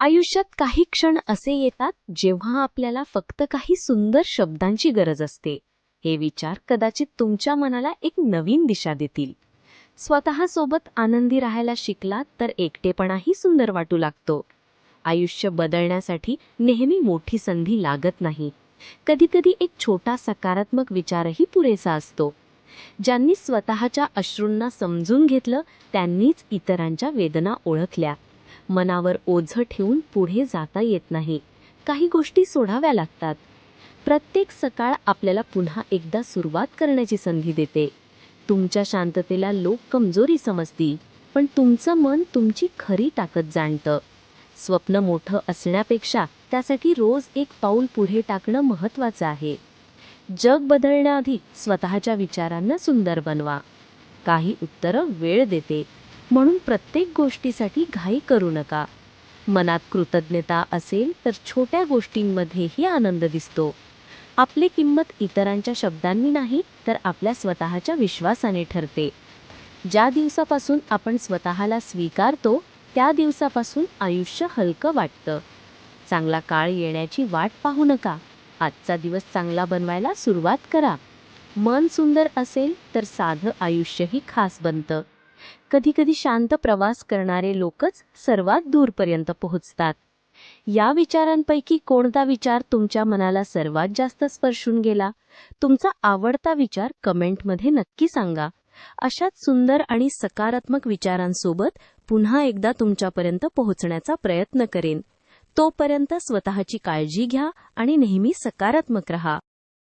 आयुष्यात काही क्षण असे येतात जेव्हा आपल्याला फक्त काही सुंदर शब्दांची गरज असते. हे विचार कदाचित तुमच्या मनाला एक नवीन दिशा देतील. स्वतःसोबत आनंदी राहायला शिकलात तर एकटेपणाही सुंदर वाटू लागतो. आयुष्य बदलण्यासाठी नेहमी मोठी संधी लागत नाही. कधीकधी एक छोटा सकारात्मक विचारही पुरेसा असतो. ज्यांनी स्वतःच्या अश्रूंना समजून घेतलं त्यांनीच इतरांच्या वेदना ओळखल्या. मनावर ओझं ठेवून पुढे जाता येत नाही. काही गोष्टी सोडाव्या लागतात. प्रत्येक सकाळ आपल्याला पुन्हा एकदा सुरुवात करण्याची संधी देते. तुमच्या शांततेला लोक कमजोरी समजतील, पण तुमचं मन तुमची खरी ताकद जाणतं. स्वप्न मोठं असण्यापेक्षा त्यासाठी रोज एक पाऊल पुढे टाकणं महत्त्वाचं आहे. जग बदलण्याआधी स्वतःच्या विचारांना सुंदर बनवा. काही उत्तरं वेळ देते, म्हणून प्रत्येक गोष्टीसाठी घाई करू नका. मनात कृतज्ञता असेल तर छोट्या गोष्टींमध्येही आनंद दिसतो. आपली किंमत इतरांच्या शब्दांनी नाही तर आपल्या स्वतःच्या विश्वासाने ठरते. ज्या दिवसापासून आपण स्वतःला स्वीकारतो त्या दिवसापासून आयुष्य हलकं वाटतं. चांगला काळ येण्याची वाट पाहू नका. आजचा दिवस चांगला बनवायला सुरुवात करा. मन सुंदर असेल तर साधं आयुष्यही खास बनतं. कधीकधी शांत प्रवास करणारे लोकच सर्वात दूरपर्यंत पोहोचतात. या विचारांपैकी कोणता विचार तुमच्या मनाला सर्वात जास्त स्पर्शून गेला? तुमचा आवडता विचार कमेंटमध्ये नक्की सांगा. अशाच सुंदर आणि सकारात्मक विचारांसोबत पुन्हा एकदा तुमच्यापर्यंत पोहोचण्याचा प्रयत्न करेन. तोपर्यंत स्वतःची काळजी घ्या आणि नेहमी सकारात्मक रहा.